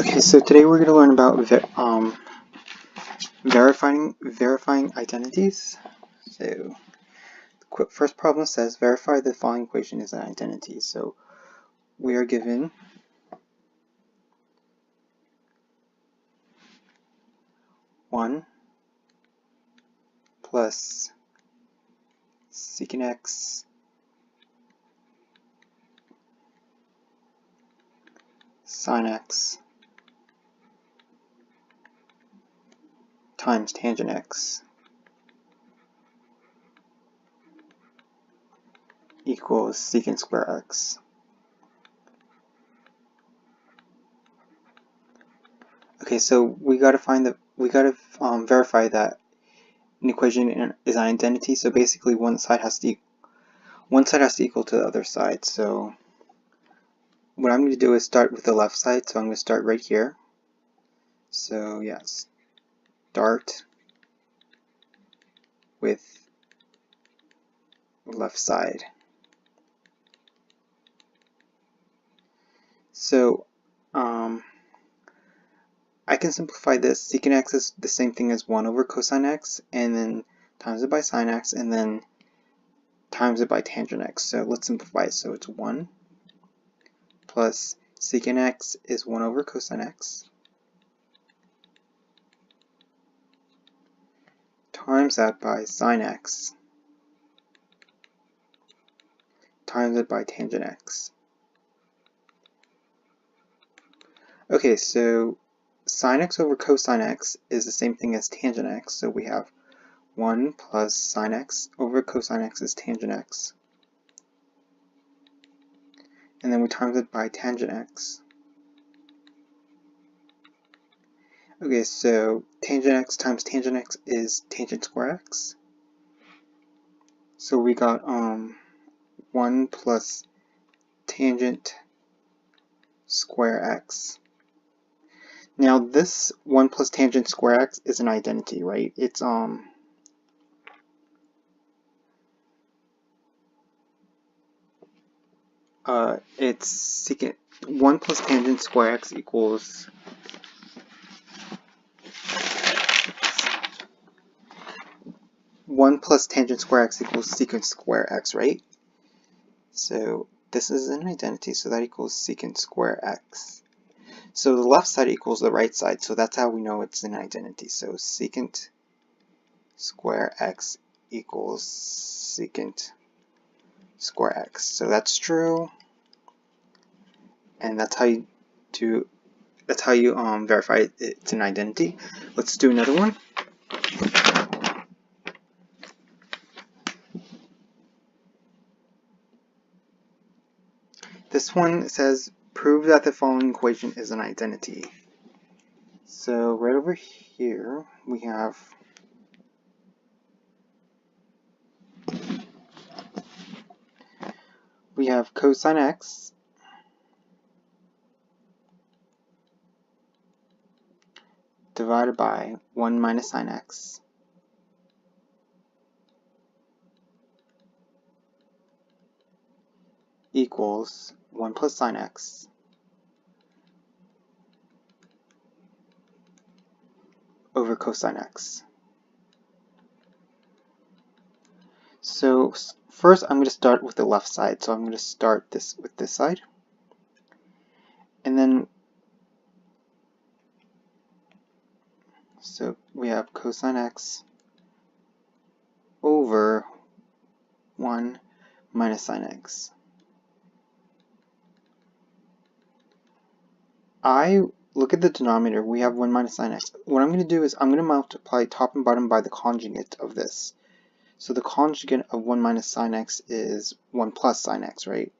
Okay, so today we're going to learn about verifying identities. So the first problem says verify the following equation is an identity. So we are given one plus secant x sine x times tangent x equals secant square x. Okay, so we gotta verify that an equation is an identity. So basically, one side has to equal to the other side. So what I'm going to do is start with the left side. So I'm going to start right here. So yes, start with left side. So I can simplify this. Secant x is the same thing as 1 over cosine x, and then times it by sine x, and then times it by tangent x. So let's simplify it. So it's 1 plus secant x is 1 over cosine x times that by sine x times it by tangent x. Okay, so sine x over cosine x is the same thing as tangent x, so we have 1 plus sine x over cosine x is tangent x. And then we times it by tangent x. Okay, so tangent x times tangent x is tangent square x. So we got 1 plus tangent square x. Now this 1 plus tangent square x is an identity, right? It's secant 1 plus tangent square x equals 1 plus tangent square x equals secant square x, right? So this is an identity, so that equals secant square x. So the left side equals the right side, so that's how we know it's an identity. So secant square x equals secant square x. So that's true, and that's how you verify it's an identity. Let's do another one. This one says prove that the following equation is an identity. So right over here we have cosine x divided by 1 minus sine x equals 1 plus sine x over cosine x. So first I'm going to start with the left side. So I'm going to start this with this side. And then so we have cosine x over 1 minus sine x. Look at the denominator, we have 1 minus sine x. What I'm going to do is I'm going to multiply top and bottom by the conjugate of this. So the conjugate of 1 minus sine x is 1 plus sine x, right?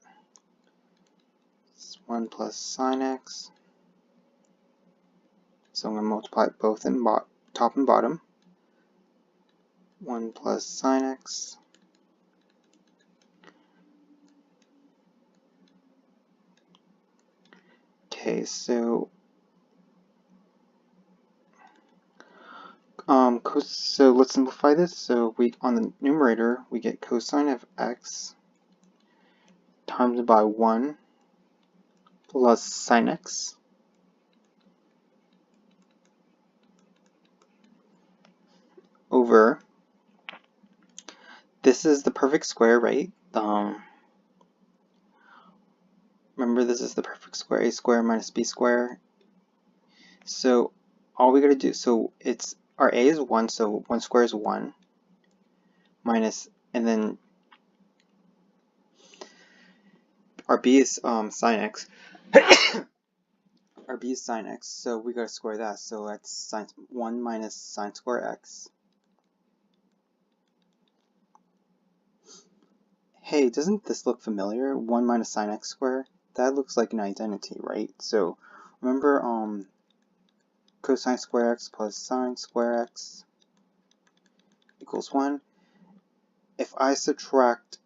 It's 1 plus sine x. So I'm going to multiply both in top and bottom. 1 plus sine x okay, so let's simplify this. So on the numerator we get cosine of x times by 1 plus sine x over, this is the perfect square, right? Remember, this is the perfect square, a square minus b square. So all we gotta do, so it's, our a is 1, so 1 square is 1, minus, and then our b is sine x. Our b is sine x, so we gotta square that, so that's sine 1 minus sine square x. Hey, doesn't this look familiar? 1 minus sine x squared? That looks like an identity, right? So remember cosine square x plus sine square x equals 1. If I subtract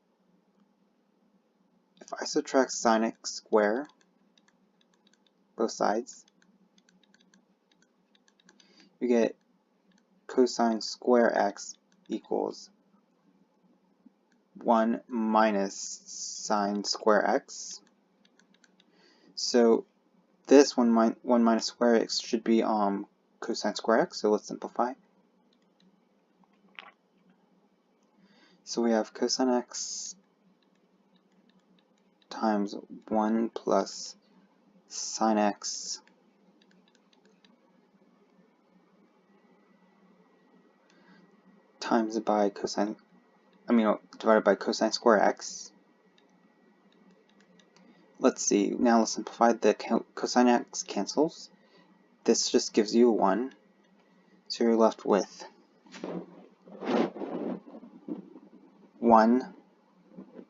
sine x squared, both sides, you get cosine square x equals 1 minus sine square x. So this 1 minus square x should be cosine square x, so let's simplify. So we have cosine x times 1 plus sine x times by cosine, divided by cosine square x. Let's see, now let's simplify. The cosine x cancels. This just gives you 1. So you're left with 1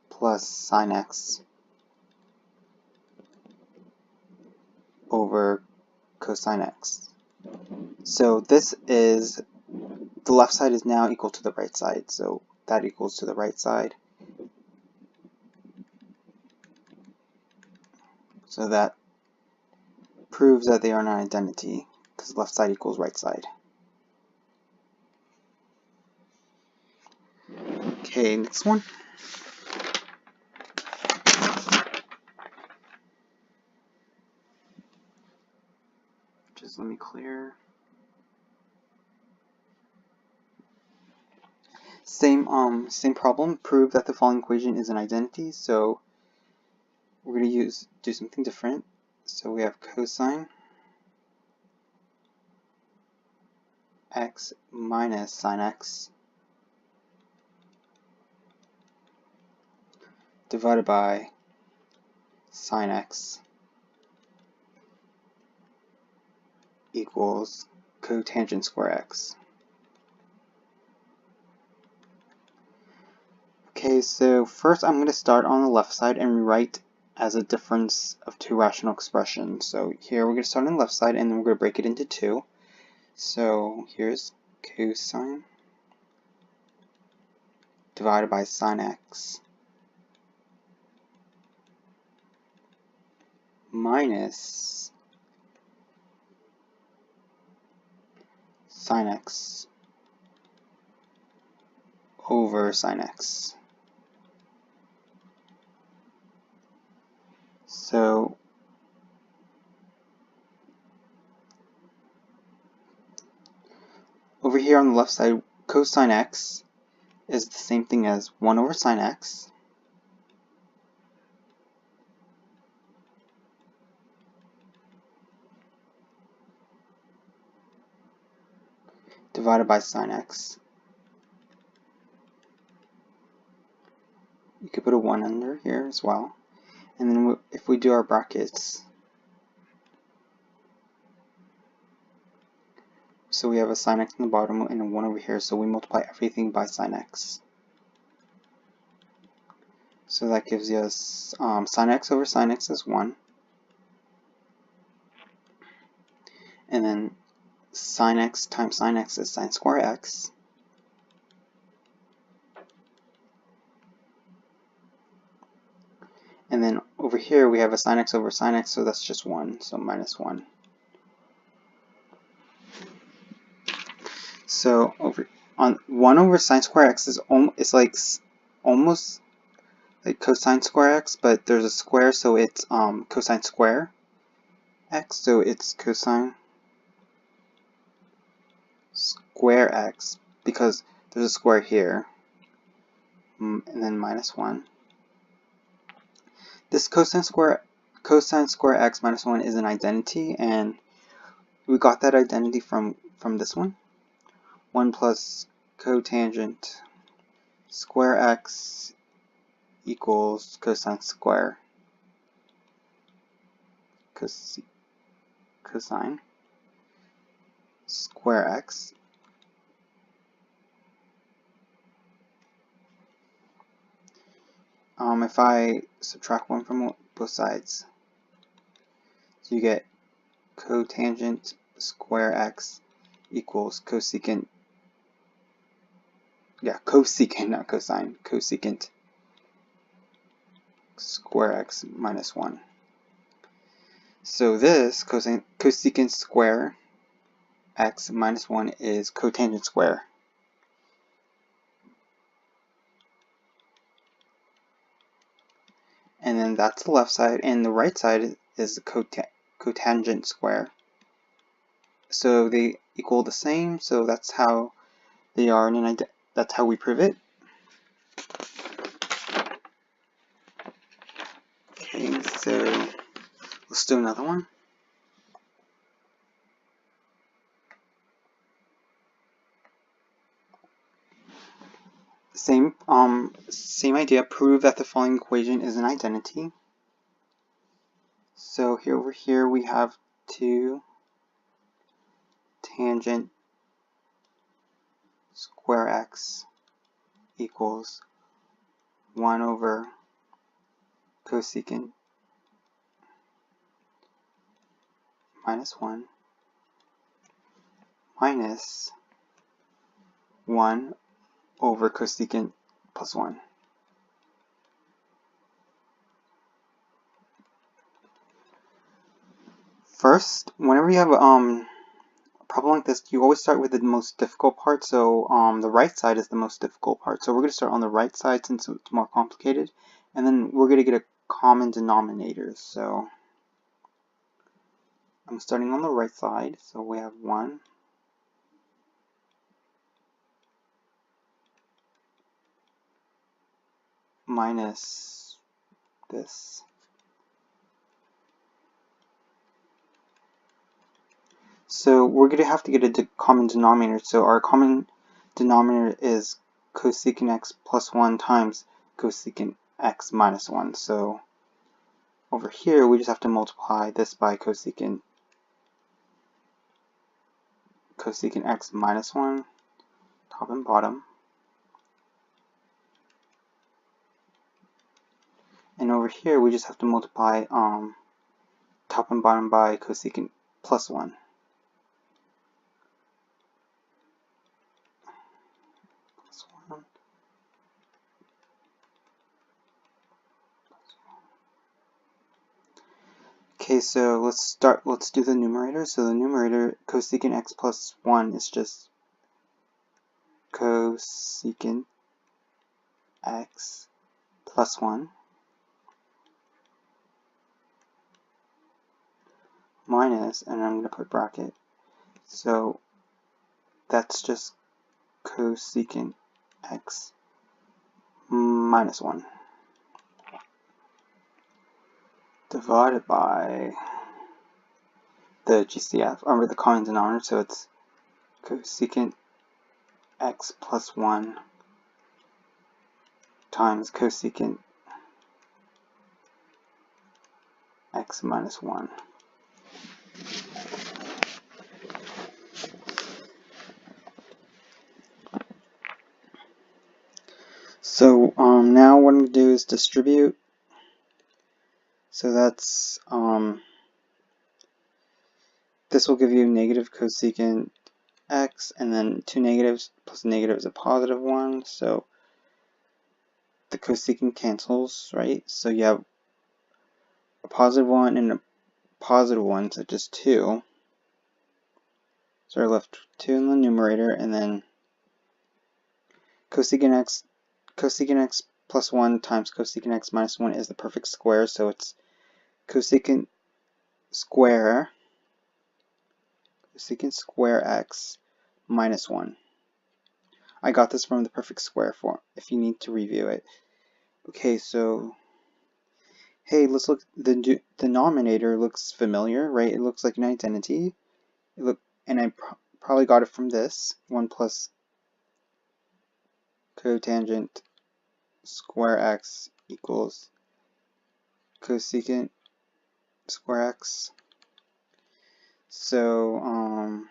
plus sine x over cosine x. So this is, the left side is now equal to the right side, so that equals to the right side. So that proves that they are an identity, because left side equals right side. Okay, next one. Just let me clear. Same problem. Prove that the following equation is an identity. So we're going to do something different. So we have cosine x minus sine x divided by sine x equals cotangent square x. Okay, so first I'm going to start on the left side and rewrite as a difference of two rational expressions. So here we're going to start on the left side and then we're going to break it into two. So here's cosine divided by sine x minus sine x over sine x. So over here on the left side, cosine x is the same thing as 1 over sine x divided by sine x. You could put a 1 under here as well. And then if we do our brackets, so we have a sine x on the bottom and a 1 over here, so we multiply everything by sine x. So that gives us sine x over sine x is 1. And then sine x times sine x is sine square x. And then over here we have a sine x over sine x, so that's just 1, so minus 1. So over on 1 over sine square x is almost like cosine square x, but there's a square, so it's cosine square x, so it's cosine square x, because there's a square here, and then minus 1. This cosine square x minus 1 is an identity, and we got that identity from this one. 1 plus cotangent square x equals cosine square cosine square x. If I subtract 1 from both sides, so you get cotangent square x equals cosecant, cosecant, not cosine, cosecant square x minus 1. So this cosecant square x minus 1 is cotangent square. And then that's the left side, and the right side is the cotangent square. So they equal the same, so that's how they are, and that's how we prove it. Okay, so let's do another one. Same idea. Prove that the following equation is an identity. So over here we have 2 tangent square x equals 1 over cosecant minus 1 minus 1 over cosecant plus 1. First, whenever you have a problem like this, you always start with the most difficult part. So the right side is the most difficult part. So we're going to start on the right side since it's more complicated, and then we're going to get a common denominator. So I'm starting on the right side. So we have 1 minus this. So we're going to have to get a common denominator. So our common denominator is cosecant x plus 1 times cosecant x minus 1. So over here we just have to multiply this by cosecant x minus 1, top and bottom. And over here we just have to multiply top and bottom by cosecant plus 1. Okay, so let's do the numerator. So the numerator, cosecant x plus 1 is just cosecant x plus 1 minus, and I'm going to put bracket, so that's just cosecant x minus 1 divided by the GCF, or the common denominator, so it's cosecant x plus 1 times cosecant x minus 1. So now what I'm going to do is distribute. So that's this will give you negative cosecant x, and then 2 negatives plus a negative is a positive 1. So the cosecant cancels, right? So you have a positive 1 and a positive 1, so just 2. So we're left 2 in the numerator, and then cosecant x plus 1 times cosecant x minus 1 is the perfect square, so it's cosecant square x minus 1. I got this from the perfect square form, if you need to review it. Okay, so, hey, let's look, the denominator looks familiar, right? It looks like an identity. And I probably got it from this, 1 plus cotangent square x equals cosecant square x. So,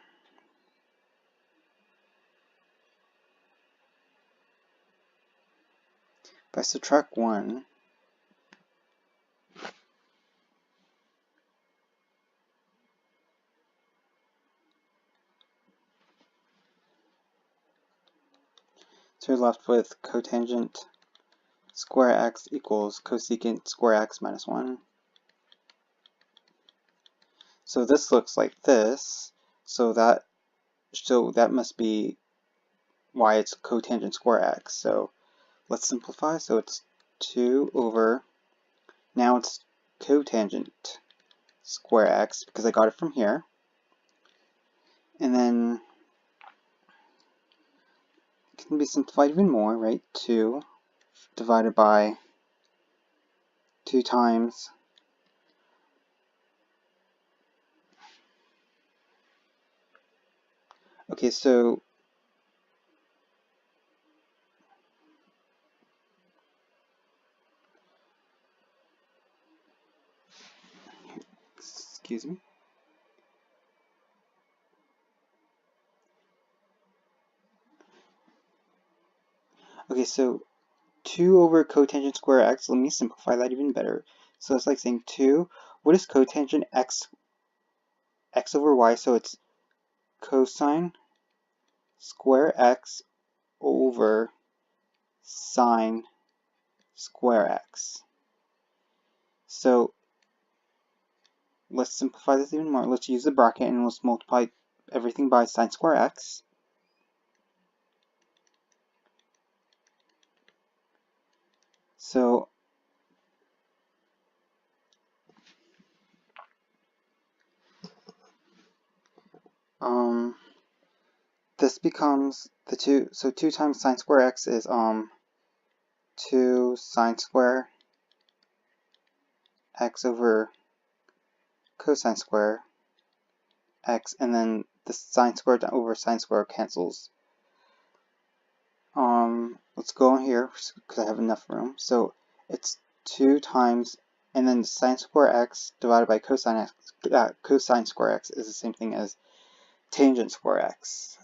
if I subtract 1, so you're left with cotangent square x equals cosecant square x minus 1. So this looks like this, so that must be why it's cotangent square x. So let's simplify. So it's 2 over, now it's cotangent square x because I got it from here. And then it can be simplified even more, right? 2 divided by 2 times okay, so excuse me. Okay, so 2 over cotangent square x, let me simplify that even better. So it's like saying 2, what is cotangent x over y? So it's cosine square x over sine square x. So let's simplify this even more. Let's use the bracket and let's multiply everything by sine square x. So this becomes the 2, so 2 times sine square x is 2 sine square x over cosine square x, and then the sine square over sine square cancels. Let's go in here because I have enough room. So it's 2 times, and then sine square x divided by cosine x, cosine square x is the same thing as tangent square x.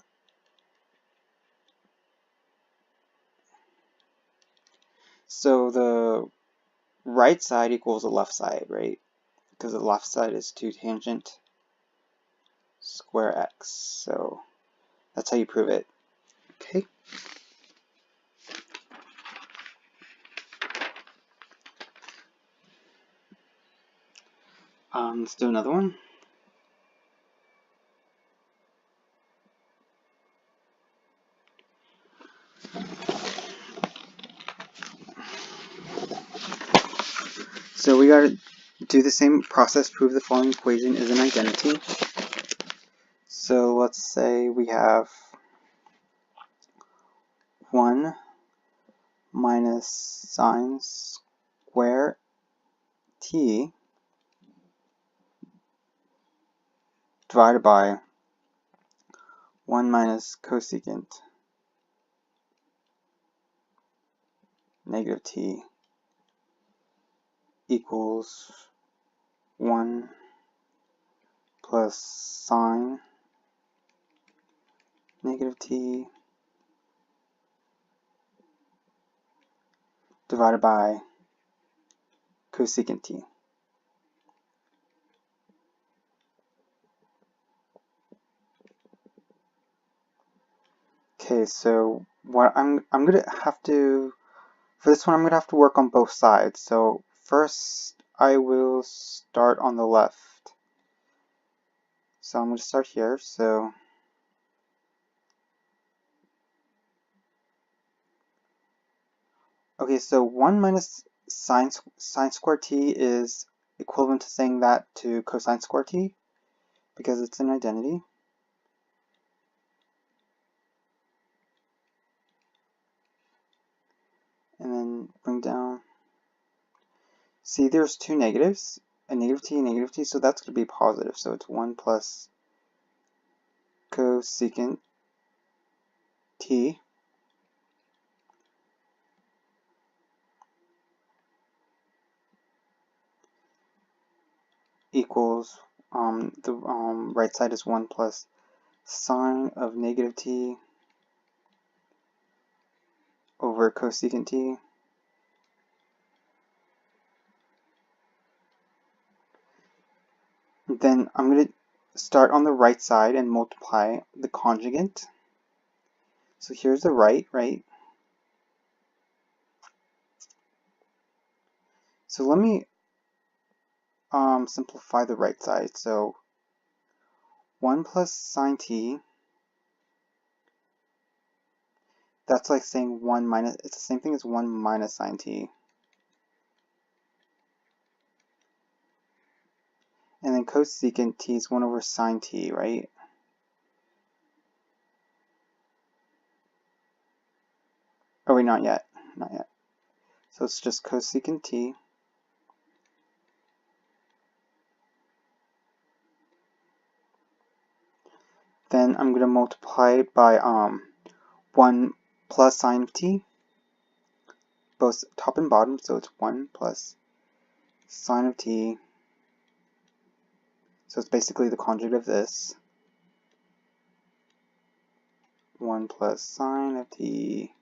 So the right side equals the left side, right? Because the left side is 2 tangent square x. So that's how you prove it. Okay. Let's do another one. So we gotta do the same process, prove the following equation is an identity. So let's say we have 1 minus sine square t divided by 1 minus cosecant negative t equals 1 plus sine negative t divided by cosecant t. Okay, so what I'm gonna have to, for this one I'm gonna have to work on both sides. So first I will start on the left. So I'm gonna start here. So okay, so 1 minus sine square t is equivalent to saying that to cosine square t because it's an identity. see there's two negatives, a negative t, so that's going to be positive. So it's 1 plus cosecant t equals, the right side is 1 plus sine of negative t over cosecant t. Then I'm going to start on the right side and multiply the conjugate. So here's the right? So let me simplify the right side. So 1 plus sine t, that's like saying 1 minus, it's the same thing as 1 minus sine t. And then cosecant t is 1 over sine t, right? Oh wait, not yet. So it's just cosecant t then I'm going to multiply it by 1 plus sine of t, both top and bottom, so it's 1 plus sine of t, so it's basically the conjugate of this, 1 plus sine of t.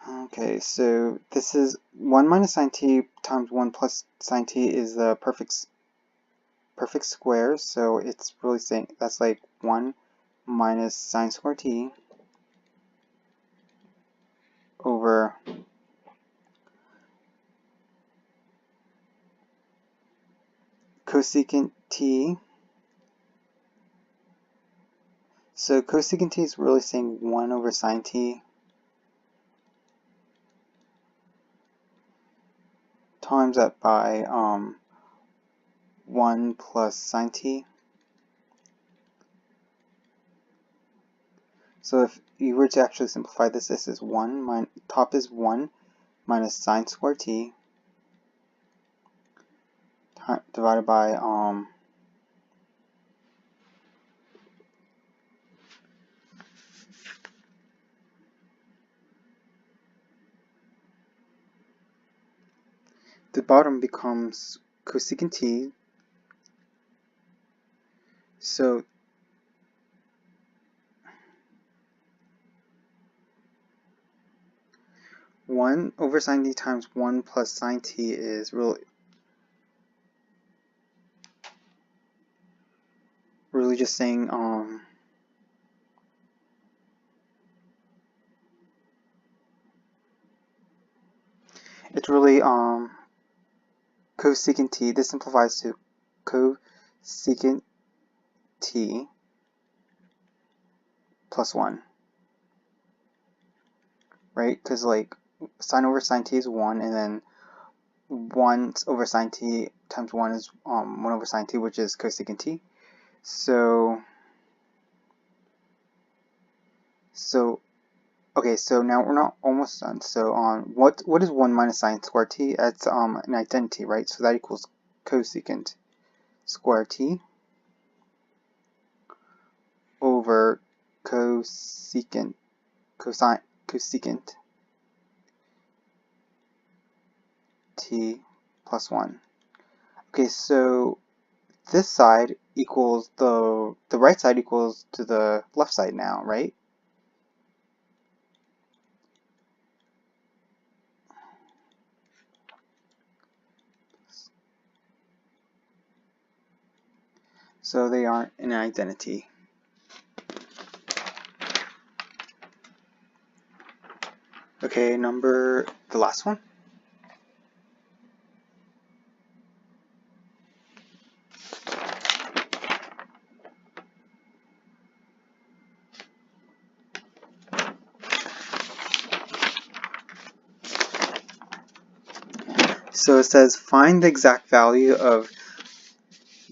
Okay, so this is 1 minus sine t times 1 plus sine t is the perfect square, so it's really saying that's like 1 minus sine square t over cosecant t. So cosecant t is really saying 1 over sine t times that by 1 plus sine t. So if you were to actually simplify this, this is 1, top is 1 minus sine square t divided by the bottom becomes cosecant t. So one over sine t times 1 plus sine t is really just saying it's really cosecant t. This simplifies to cosecant t plus 1, right? Because like sine over sine t is 1, and then 1 over sine t times 1 is 1 over sine t, which is cosecant t. Okay, so now we're not almost done. So what is 1 minus sine square t? That's an identity, right? So that equals cosecant square t over cosecant t plus 1. Okay, so this side equals the right side equals to the left side now, right? So they aren't an identity. Okay, the last one. So it says find the exact value of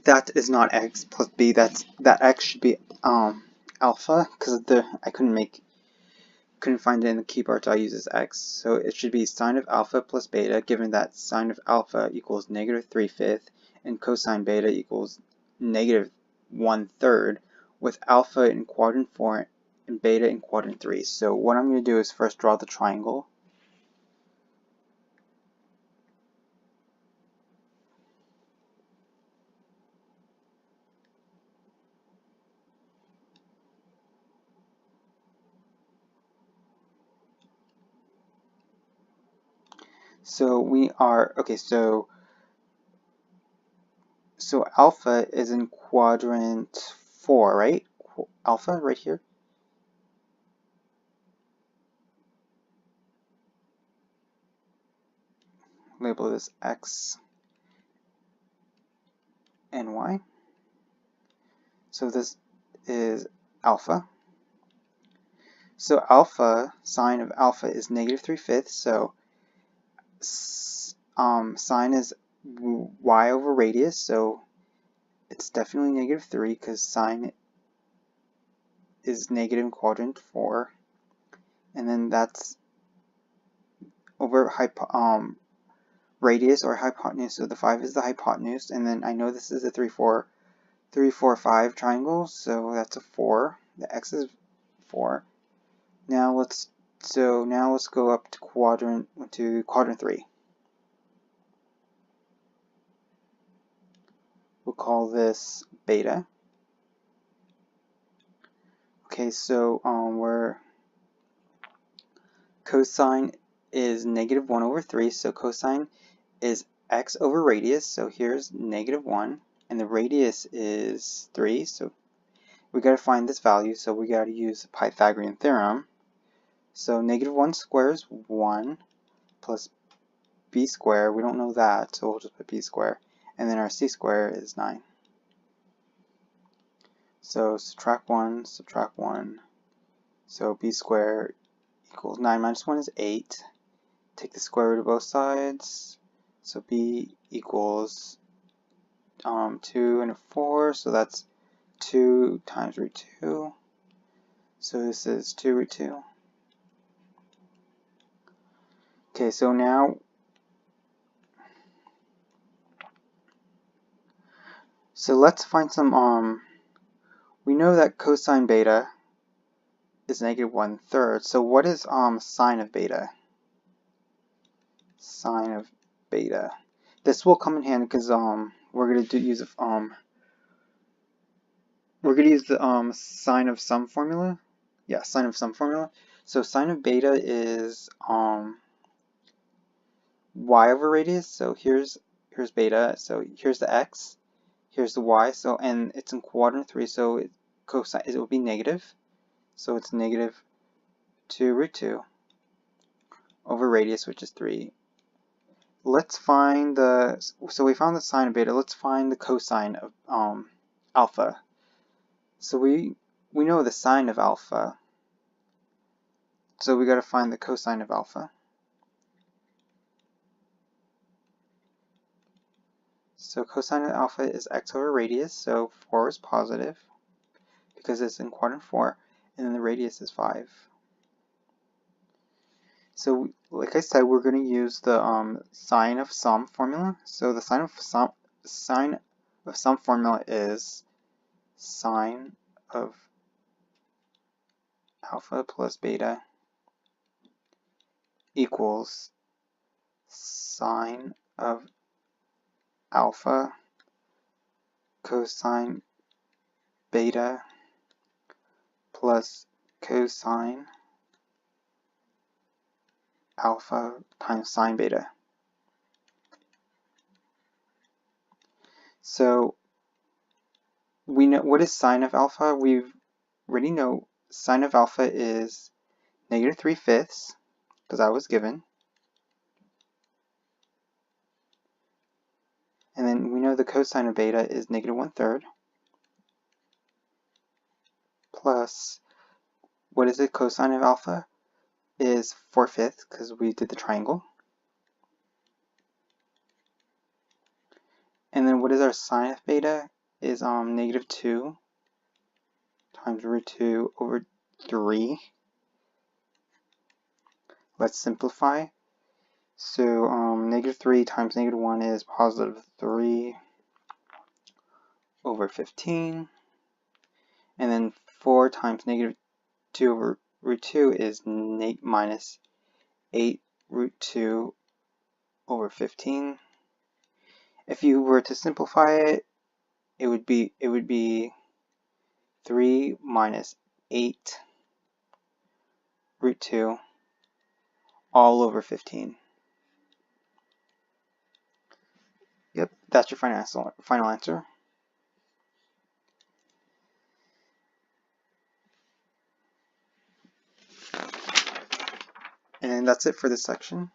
that is not x plus b. That x should be alpha, because I couldn't make couldn't find it in the key part, so I use this x. So it should be sine of alpha plus beta, given that sine of alpha equals negative 3/5 and cosine beta equals negative 1/3, with alpha in quadrant 4 and beta in quadrant 3. So what I'm going to do is first draw the triangle. So we are, okay, so alpha is in quadrant 4, right? Alpha right here. Label this x and y. So this is alpha. So alpha, sine of alpha is negative 3/5, so sine is y over radius, so it's definitely negative 3 because sine is negative in quadrant 4, and then that's over radius or hypotenuse, so the 5 is the hypotenuse, and then I know this is a 3, 4, 5 triangle, so that's a 4. The x is 4. Now let's go up to quadrant 3. We'll call this beta. Okay, so where cosine is negative 1 over 3, so cosine is x over radius, so here's negative 1, and the radius is 3, so we got to find this value, so we got to use the Pythagorean Theorem. So negative 1 squared is 1 plus b squared, we don't know that, so we'll just put b squared, and then our c squared is 9. So subtract 1, so b squared equals 9 minus 1 is 8. Take the square root of both sides, so b equals 2 and a 4, so that's 2 times root 2. So this is 2 root 2. Okay, so now let's find some we know that cosine beta is negative 1/3. So what is sine of beta? Sine of beta. This will come in handy because we're gonna use the sine of sum formula. Yeah, sine of sum formula. So sine of beta is y over radius. So here's beta. So here's the x. Here's the y. So and it's in quadrant 3. So cosine it will be negative. So it's negative 2 root 2 over radius, which is 3. Let's find so we found the sine of beta. Let's find the cosine of alpha. So we know the sine of alpha. So we got to find the cosine of alpha. So cosine of alpha is x over radius. So 4 is positive because it's in quadrant 4, and then the radius is 5. So like I said, we're going to use the sine of sum formula. So the sine of sum formula is sine of alpha plus beta equals sine of alpha cosine beta plus cosine alpha times sine beta. So we know what is sine of alpha. We already know sine of alpha is negative 3/5 because that was given. And then we know the cosine of beta is negative 1/3 plus, what is it, cosine of alpha is 4/5 because we did the triangle. And then what is our sine of beta is negative 2 times root 2 over 3. let's simplify. So negative 3 times negative 1 is positive 3 over 15. And then 4 times negative 2 over root 2 is minus 8 root 2 over 15. If you were to simplify it, it would be 3 minus 8 root 2 all over 15. Yep, that's your final answer. And that's it for this section.